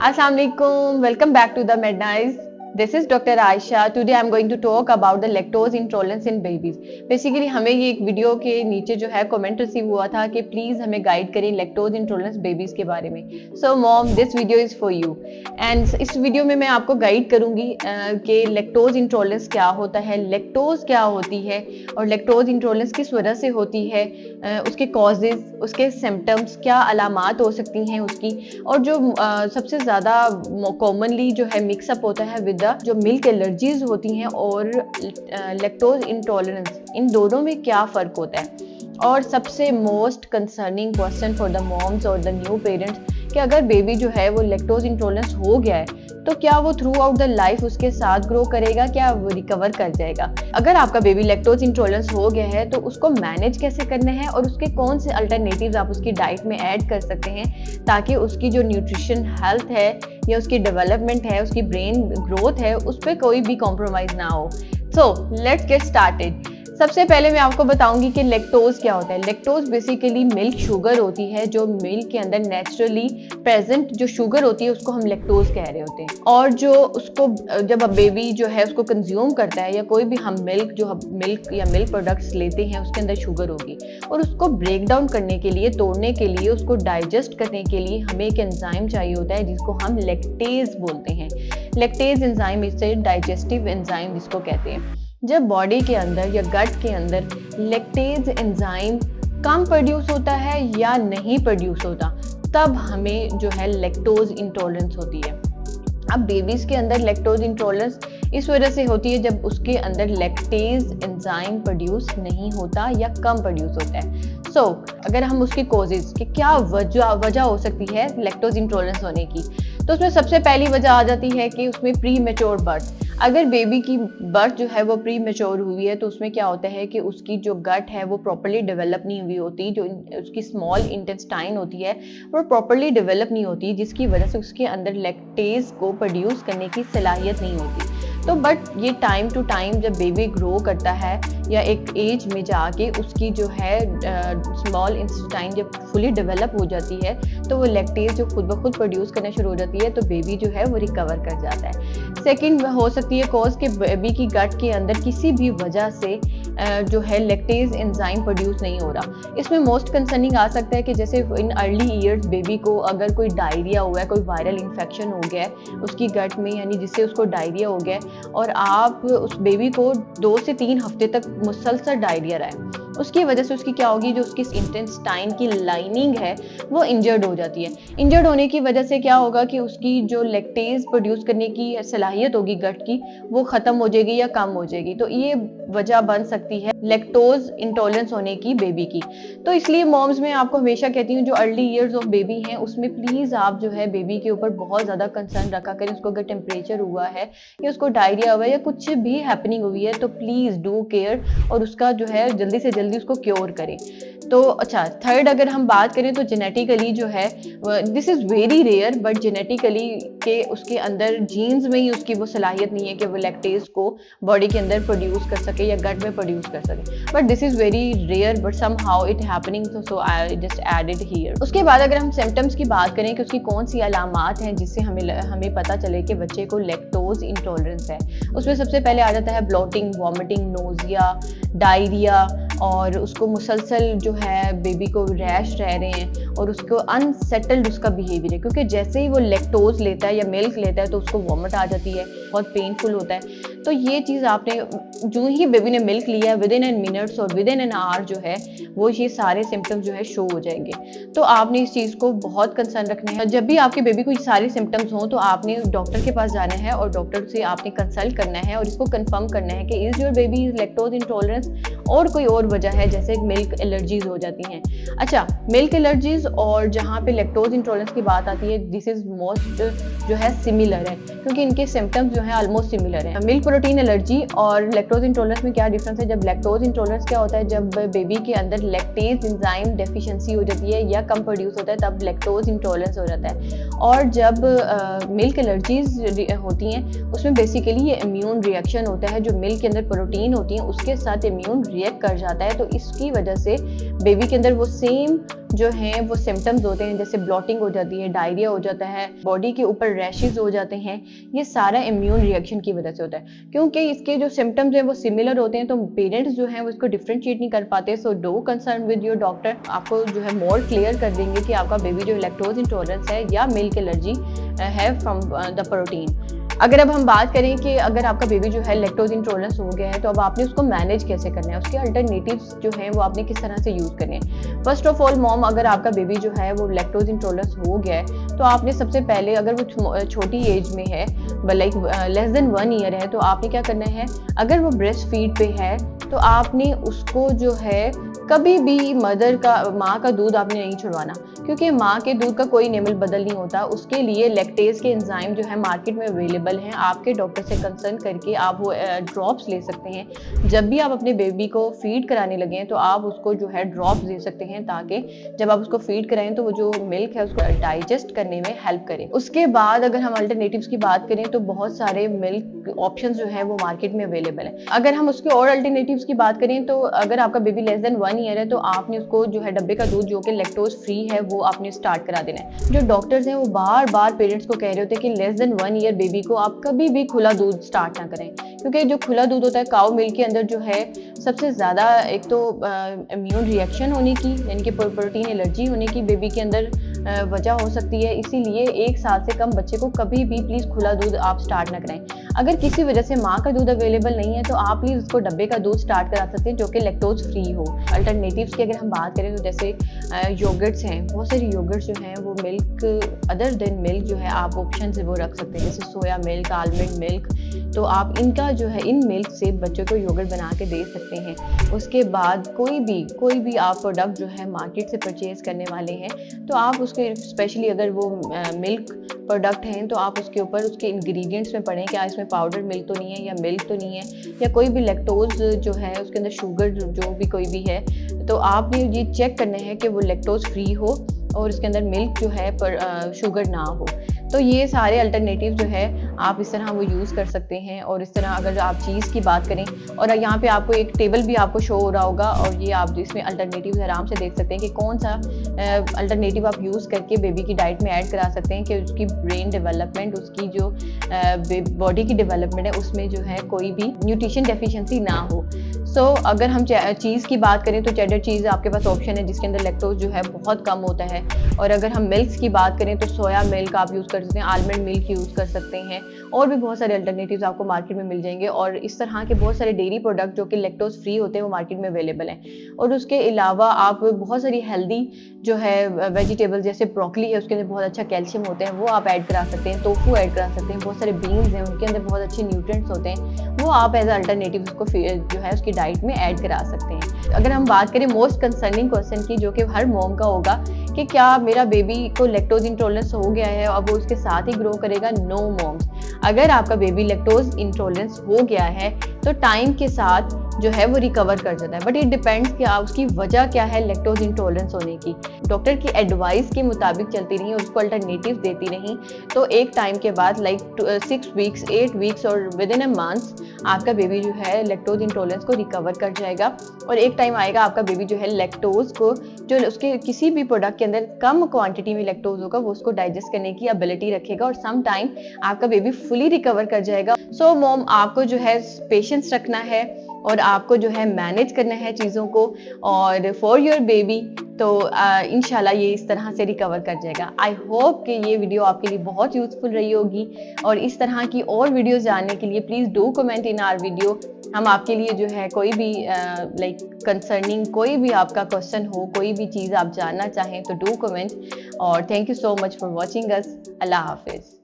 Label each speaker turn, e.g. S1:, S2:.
S1: Assalamu alaikum. Welcome back to the Midnight. This is Dr. Aisha. Today I'm going to talk about the lactose intolerance in babies. Basically हमें ये एक video के नीचे जो है comment receive हुआ था कि प्लीज़ हमें गाइड करें लैक्टोज इंटॉलरेंस बेबीज़ के बारे में. So mom this video is for you. And इस वीडियो में मैं आपको गाइड करूँगी कि लैक्टोज इंटॉलरेंस क्या होता है, लैक्टोज क्या होती है और लैक्टोज इंटॉलरेंस किस वजह से होती है, उसके कॉजेज़, उसके सिम्टम्स, क्या अलामात हो सकती हैं उसकी, और जो सबसे ज़्यादा कॉमनली जो है मिक्सअप होता है विद जो मिल्क एलर्जीज होती हैं और लैक्टोज इंटॉलरेंस, इन दोनों में क्या फ़र्क होता है. और सबसे most concerning question for the moms और द न्यू पेरेंट्स कि अगर बेबी जो है वो लैक्टोज इंटॉलरेंस हो गया है तो क्या वो थ्रू आउट द लाइफ उसके साथ ग्रो करेगा, क्या वो रिकवर कर जाएगा. अगर आपका बेबी लैक्टोज इंटॉलरेंस हो गया है तो उसको मैनेज कैसे करना है और उसके कौन से अल्टरनेटिव्स आप उसकी डाइट में ऐड कर सकते हैं ताकि उसकी जो न्यूट्रिशन हेल्थ है या उसकी डेवलपमेंट है, उसकी ब्रेन ग्रोथ है, उस पर कोई भी कॉम्प्रोमाइज़ ना हो. So let's get started. सबसे पहले मैं आपको बताऊंगी कि लैक्टोज क्या होता है. लैक्टोज बेसिकली मिल्क शुगर होती है, जो मिल्क के अंदर नेचुरली प्रेजेंट जो शुगर होती है उसको हम लैक्टोज कह रहे होते हैं. और जो उसको जब बेबी जो है उसको कंज्यूम करता है या कोई भी हम मिल्क या मिल्क प्रोडक्ट्स लेते हैं उसके अंदर शुगर होगी और उसको ब्रेक डाउन करने के लिए, तोड़ने के लिए, उसको डाइजेस्ट करने के लिए हमें एक एंजाइम चाहिए होता है जिसको हम लैक्टेज बोलते हैं. लैक्टेज एंजाइम इससे डाइजेस्टिव एंजाइम जिसको कहते हैं. जब बॉडी के अंदर या गट के अंदर लैक्टेज एंजाइम कम प्रोड्यूस होता है या नहीं प्रोड्यूस होता तब हमें जो है लैक्टोज इंटॉलरेंस होती है. अब बेबीज़ के अंदर लैक्टोज इंटॉलरेंस इस वजह से होती है जब उसके अंदर लैक्टेज एंजाइम प्रोड्यूस नहीं होता या कम प्रोड्यूस होता है. सो अगर हम उसकी कॉजेज़ कि क्या वजह हो सकती है लैक्टोज इंटॉलरेंस होने की, तो उसमें सबसे पहली वजह आ जाती है कि उसमें प्री मैच्योर बर्थ. अगर बेबी की बर्थ जो है वो प्री मैच्योर हुई है तो उसमें क्या होता है कि उसकी जो गट है वो प्रॉपर्ली डेवलप नहीं हुई होती, जो उसकी स्मॉल इंटेस्टाइन होती है वो प्रॉपर्ली डेवलप नहीं होती, जिसकी वजह से उसके अंदर लैक्टेज को प्रोड्यूस करने की सलाहियत नहीं होती. तो बट ये टाइम टू टाइम जब बेबी ग्रो करता है या एक एज में जाके उसकी जो है स्मॉल इंटेस्टाइन जब फुली डेवलप हो जाती है तो वो लैक्टेज जो खुद ब खुद प्रोड्यूस करना शुरू हो जाती है तो बेबी जो है वो रिकवर कर जाता है. सेकंड हो सकती है कॉज कि बेबी की गट के अंदर किसी भी वजह से जो है लैक्टेज एंजाइम प्रोड्यूस नहीं हो रहा. इसमें मोस्ट कंसर्निंग आ सकता है कि जैसे इन अर्ली ईयर्स बेबी को अगर कोई डायरिया हुआ है, कोई वायरल इन्फेक्शन हो गया है उसकी गट में, यानी जिससे उसको डायरिया हो गया है और आप उस बेबी को 2 से 3 हफ्ते तक मुसलसल डायरिया रहा है, उसकी वजह से उसकी क्या होगी, जो उसकी इंटेस्टाइन की लाइनिंग है वो इंजर्ड हो जाती है. इंजर्ड होने की वजह से क्या होगा कि उसकी जो लैक्टेज प्रोड्यूस करने की सलाहियत होगी गट की वो ख़त्म हो जाएगी या कम हो जाएगी. तो ये वजह बन सकती है लैक्टोज इंटॉलरेंस होने की बेबी की. तो इसलिए मॉम्स में आपको हमेशा कहती हूँ जो अर्ली ईयर्स ऑफ बेबी हैं उसमें प्लीज़ आप जो है बेबी के ऊपर बहुत ज़्यादा कंसर्न रखा करें. उसको अगर टेम्परेचर हुआ है या उसको डायरिया हुआ है या कुछ भी हैपनिंग हुई है तो प्लीज़ डू केयर और उसका जो है जल्दी से जल्दी उसको क्योर करें. तो अच्छा, थर्ड अगर हम बात करें तो जेनेटिकली जो है this is very rare, but genetically के उसके अंदर जीन्स में ही उसकी वो सलाहियत नहीं है कि वो लैक्टेज को बॉडी के अंदर प्रोड्यूस कर सके या गट में प्रोड्यूस कर सके. But this is very rare, but somehow it happening, so I just added here. उसके बाद अगर हम सिम्टम्स की बात करें कि उसकी कौन सी अलामात हैं जिससे हमें पता चले कि बच्चे को लैक्टोज इंटॉलरेंस है, उसमें सबसे पहले आ जाता है ब्लोटिंग, वॉमिटिंग, नोजिया, डायरिया, और उसको मुसलसल जो है बेबी को रैश रह रहे हैं और उसको अनसेटल्ड उसका बिहेवियर है, क्योंकि जैसे ही वो लैक्टोज लेता है या मिल्क लेता है तो उसको वॉमिट आ जाती है, बहुत पेनफुल होता है. तो ये चीज़ आपने जो ही बेबी ने मिल्क लिया है विद इन एन मिनट्स और विद इन एन आवर जो है वो ये सारे सिम्टम्स जो है शो हो जाएंगे. तो आपने इस चीज़ को बहुत कंसर्न रखना है. जब भी आपके बेबी को ये सारे सिम्टम्स हों तो आपने डॉक्टर के पास जाना है और डॉक्टर से आपने कंसल्ट करना है और इसको कंफर्म करना है कि is your baby is lactose intolerance और कोई और वजह है जैसे मिल्क एलर्जीज हो जाती हैं. अच्छा, मिल्क एलर्जीज और जहाँ पे लैक्टोज इंटॉलरेंस की बात आती है दिस इज मोस्ट जो है सिमिलर है, क्योंकि इनके सिम्टम्स जो है ऑलमोस्ट सिमिलर है. मिल्क प्रोटीन एलर्जी और लैक्टोज इंटॉलरेंस में क्या डिफरेंस है? जब लैक्टोज इंटॉलरेंस क्या होता है, जब बेबी के अंदर लैक्टेज एंजाइम डेफिशिएंसी हो जाती है या कम प्रोड्यूस होता है तब लैक्टोज इंटॉलरेंस हो जाता है. और जब मिल्क एलर्जीज होती हैं उसमें बेसिकली ये इम्यून रिएक्शन होता है, जो मिल्क के अंदर प्रोटीन होती है उसके साथ इम्यून रिएक्ट कर जाता जाता है, तो इसकी वजह से बेबी के अंदर वो सेम जो हैं वो सिम्टम्स होते हैं, जैसे ब्लॉटिंग हो जाती है, डायरिया हो जाता है, बॉडी के ऊपर रैशेज हो जाते हैं। ये सारा इम्यून रिएक्शन की वजह से होता है, क्योंकि इसके जो सिम्टम्स हैं वो सिमिलर होते हैं, तो पेरेंट्स जो हैं वो इसको डिफ्रेंशिएट नहीं कर पाते। So do concern with your doctor, आपको जो है मोर क्लियर कर देंगे कि आपका बेबी जो लैक्टोज इंटॉलरेंस है या मिल्क एलर्जी है फ्रॉम द प्रोटीन। अगर अब हम बात करें कि अगर आपका बेबी जो है लैक्टोज इंटॉलरेंस हो गया है, तो अब आपने उसको मैनेज कैसे करना है, उसके अल्टरनेटिव्स जो हैं वो आपने किस तरह से यूज़ करने हैं। फर्स्ट ऑफ ऑल मॉम, अगर आपका बेबी जो है वो लैक्टोज इंटॉलरेंस हो गया है, तो आपने सबसे पहले, अगर वो छोटी एज में है, लाइक लेस देन 1 ईयर है, तो आपने क्या करना है, अगर वो ब्रेस्ट फीड पे है तो आपने उसको जो है कभी भी माँ का दूध आपने नहीं छुड़वाना, क्योंकि माँ के दूध का कोई नेमल बदल नहीं होता। उसके लिए लैक्टेज के एंजाइम जो है मार्केट में अवेलेबल हैं, आपके डॉक्टर से कंसर्न करके आप वो ड्रॉप्स ले सकते हैं। जब भी आप अपने बेबी को फीड कराने लगे तो आप उसको जो है ड्रॉप्स दे सकते हैं, ताकि जब आप उसको फीड कराएं तो वो जो मिल्क है उसको डाइजेस्ट करने में हेल्प करे। उसके बाद अगर हम अल्टरनेटिव्स की बात करें तो बहुत सारे मिल्क ऑप्शंस जो है वो मार्केट में अवेलेबल है। अगर हम उसके और अल्टरनेटिव्स की बात करें तो अगर आपका बेबी लेस देन 1 ईयर है, तो आपने उसको जो है डब्बे का दूध जो कि लैक्टोज फ्री है वो आपने स्टार्ट करा देना है। जो डॉक्टर्स हैं वो बार बार पेरेंट्स को कह रहे होते हैं कि लेस देन 1 ईयर बेबी को आप कभी भी खुला दूध स्टार्ट ना करें, क्योंकि जो खुला दूध होता है काऊ मिल्क के अंदर जो है सबसे ज़्यादा एक तो इम्यून रिएक्शन होने की, यानी कि प्रोटीन एलर्जी होने की बेबी के अंदर वजह हो सकती है। इसीलिए 1 साल से कम बच्चे को कभी भी प्लीज़ खुला दूध आप स्टार्ट ना करें। अगर किसी वजह से माँ का दूध अवेलेबल नहीं है तो आप प्लीज़ उसको डब्बे का दूध स्टार्ट करा सकते हैं जो कि लैक्टोज फ्री हो। अल्टरनेटिव्स की अगर हम बात करें तो जैसे योगर्ट्स हैं, बहुत सारे योगर्ट्स जो हैं वो मिल्क अदर देन मिल्क जो है आप ऑप्शन से वो रख सकते हैं, जैसे सोया मिल्क, आलमंड मिल्क। तो आप इनका जो है इन मिल्क से बच्चों को योगर्ट बना के दे सकते हैं। उसके बाद कोई भी आप प्रोडक्ट जो है मार्केट से परचेज करने वाले हैं तो आप उसके स्पेशली अगर वो मिल्क प्रोडक्ट हैं तो आप उसके ऊपर उसके इंग्रेडिएंट्स में पढ़ें, क्या इसमें पाउडर मिल्क तो नहीं है या मिल्क तो नहीं है या कोई भी लैक्टोज जो है उसके अंदर शुगर जो भी कोई भी है, तो आपने ये चेक करना है कि वो लैक्टोज फ्री हो और इसके अंदर मिल्क जो है पर शुगर ना हो। तो ये सारे अल्टरनेटिव जो है आप इस तरह वो यूज़ कर सकते हैं। और इस तरह अगर आप चीज़ की बात करें, और यहाँ पे आपको एक टेबल भी आपको शो हो रहा होगा और ये आप इसमें अल्टरनेटिव आराम से देख सकते हैं कि कौन सा अल्टरनेटिव आप यूज़ करके बेबी की डाइट में ऐड करा सकते हैं कि उसकी ब्रेन डेवलपमेंट, उसकी जो बॉडी की डेवलपमेंट है उसमें जो है कोई भी न्यूट्रिशन डेफिशिएंसी ना हो। सो अगर हम चीज़ की बात करें तो चेडर चीज़ आपके पास ऑप्शन है जिसके अंदर लैक्टोज जो है बहुत कम होता है। और अगर हम मिल्क की बात करें तो सोया मिल्क आप यूज़ कर सकते हैं, आलमंड मिल्क यूज़ कर सकते हैं, और भी बहुत सारे अल्टरनेटिव्स आपको मार्केट में मिल जाएंगे। और इस तरह के बहुत सारे डेयरी प्रोडक्ट जो कि लैक्टोज फ्री होते हैं वो मार्केट में अवेलेबल हैं। और उसके अलावा आप बहुत सारी हेल्दी जो है वेजिटेबल्स जैसे ब्रोकली है उसके अंदर बहुत अच्छा कैल्शियम होते हैं, वो आप ऐड करा सकते हैं, टोफू ऐड करा सकते हैं, बहुत सारे बीन्स हैं उनके अंदर बहुत अच्छे न्यूट्रिएंट्स होते हैं, वो आप एज अल्टरनेटिव उसको जो है उसकी डाइट में ऐड करा सकते हैं। अगर हम बात करें मोस्ट कंसर्निंग क्वेश्चन की, जो कि हर मॉम का होगा कि क्या मेरा बेबी को लैक्टोज इंटॉलरेंस हो गया है अब वो उसके साथ ही ग्रो करेगा? नो मॉम्स, अगर आपका बेबी लैक्टोज इंटॉलरेंस हो गया है तो टाइम के साथ जो है वो रिकवर कर जाता है, बट इट डिपेंड्स कि उसकी वजह क्या है लैक्टोज इंटॉलरेंस होने की। डॉक्टर की एडवाइस के मुताबिक चलती रही और उसको अल्टरनेटिव देती रही तो एक टाइम के बाद लाइक 6 वीक्स 8 वीक्स और विद इन अ मंथ आपका बेबी जो है लैक्टोज इंटॉलरेंस को रिकवर कर जाएगा। और एक टाइम आएगा आपका बेबी जो है लैक्टोज को, जो उसके किसी भी प्रोडक्ट के अंदर कम क्वांटिटी में लैक्टोज होगा वो उसको डाइजेस्ट करने की एबिलिटी रखेगा और सम टाइम आपका बेबी फुली रिकवर कर जाएगा। सो मॉम, आपको जो है पेशेंस रखना है और आपको जो है मैनेज करना है चीज़ों को, और फॉर योर बेबी तो इंशाल्लाह ये इस तरह से रिकवर कर जाएगा। आई होप कि ये वीडियो आपके लिए बहुत यूज़फुल रही होगी, और इस तरह की और वीडियोस जानने के लिए please do comment in our video. हम आपके लिए जो है कोई भी लाइक कंसर्निंग कोई भी आपका क्वेश्चन हो, कोई भी चीज़ आप जानना चाहें तो डू कमेंट। और thank you so much for watching us. Allah हाफिज़।